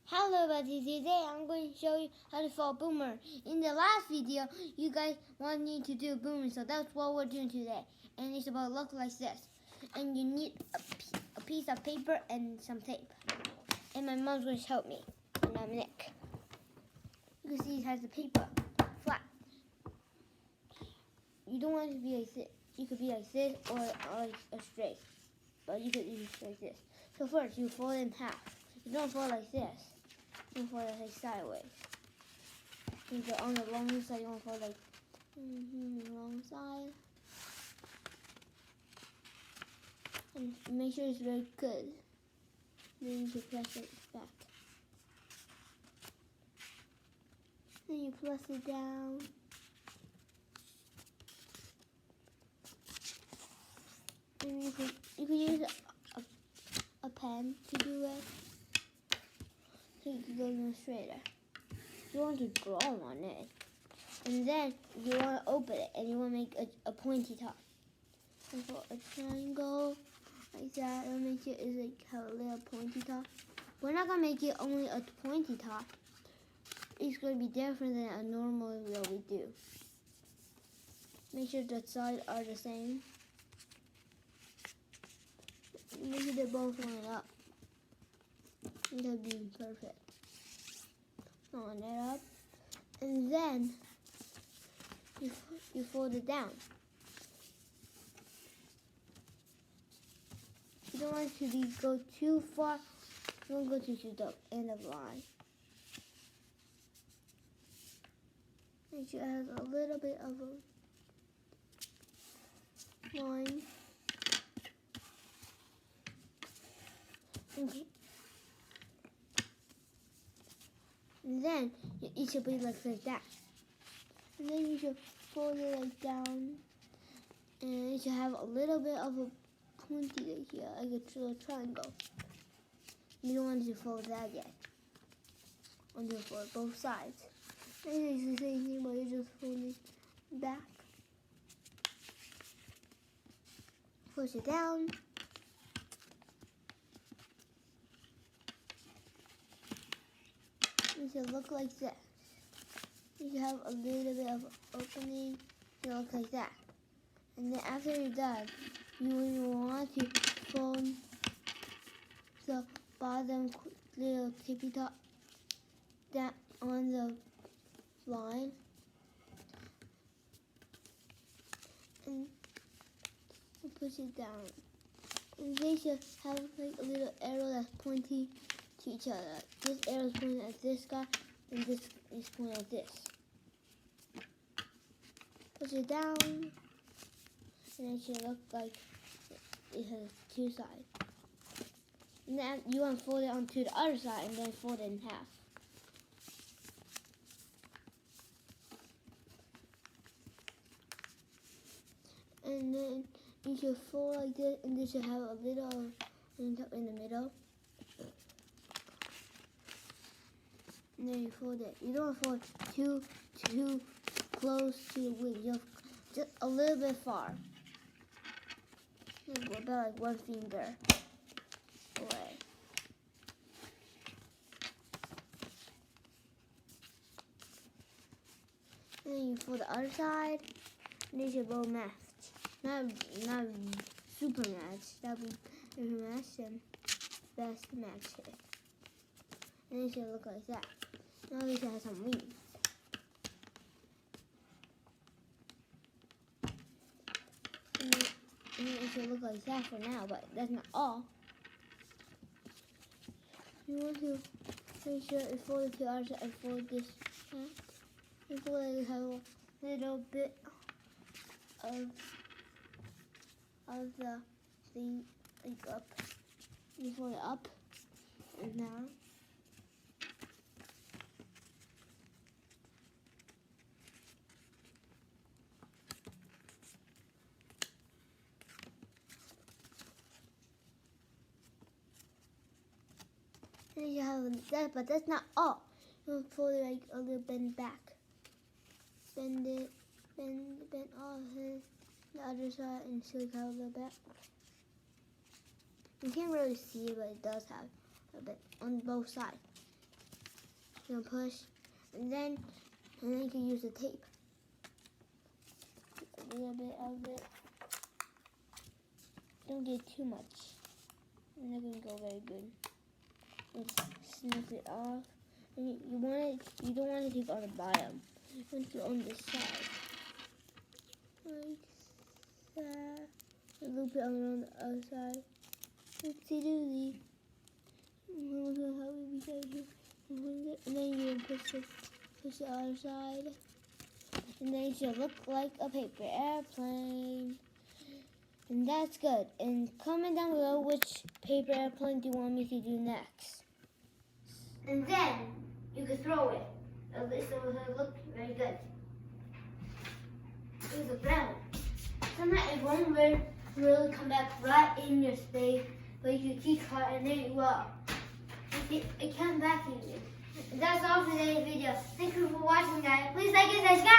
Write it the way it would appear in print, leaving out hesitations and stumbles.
Hello everybody, today I'm going to show you how to fold Boomerang. In the last video, you guys wanted me to do Boomerang, so that's what we're doing today. And it's about to look like this. And you need a piece of paper and some tape. And my mom's going to help me. And I'm Nick. You can see it has the paper, flat. You don't want it to be like this. You could be like this or like a straight. But you could use it like this. So first, you fold it in half. You don't fold like this. You want to fold it like sideways. You go on the long side, you want to fold like long side. And make sure it's very good. Then you can press it back. Then you press it down. And you can use a pen to do it. So you can go even straighter. You want to draw on it. And then you want to open it and you want to make a pointy top. So for a triangle like that, it'll make it is like have a little pointy top. We're not gonna make it only a pointy top. It's gonna be different than a normal wheel we do. Make sure the sides are the same. Make sure they both line up. That'll be perfect. Line it up, and then you fold it down. You don't want it to go too far. You don't go to the end of the line. Make sure it has a little bit of a line. Okay. And then it should be like that. And then you should fold it like down. And it should have a little bit of a pointy right here, like a little triangle. You don't want to fold that yet. You want to fold both sides. And it's the same thing, but you just fold it back. Push it down. It should look like this. You should have a little bit of opening. It look like that. And then after you're done, you want to fold the bottom little tippy top down on the line. And push it down. And they should have like a little arrow that's pointing to each other. This arrow is pointing at this guy, and this is pointing at this. Push it down, and it should look like it has two sides. And then you want to fold it onto the other side, and then fold it in half. And then you should fold like this, and this should have a little in the middle. And then you fold it. You don't fold too close to the wing. Just a little bit far. About like 1 finger away. And then you fold the other side. And they should both match. Not super match. That would be match and best match it. And it should look like that. Now we should have some wings. And it should look like that for now, but that's not all. You want to make sure you fold it to the other side and fold this back. You fold it to have a little bit of the thing like up. You fold it up and down. And you have that, but that's not all. You fold it like a little bend back. Bend it, bend all the other side and shake out a little bit. You can't really see it, but it does have a bit on both sides. You're gonna push, and then you can use the tape. A little bit of it. Don't get too much. It's not gonna go very good. And snip it off. And you don't want to take on the bottom. You want to on the side. Like that. And loop it on the other side. Oopsie doodly. Look at how we got here. And then you push the other side. And then it should look like a paper airplane. And that's good. And comment down below which paper airplane do you want me to do next. And then you can throw it. This will look very good. It's a brown. Sometimes it won't really come back right in your space, but you can keep cut and then it will. It comes back in you. And that's all for today's video. Thank you for watching, guys. Please like and subscribe.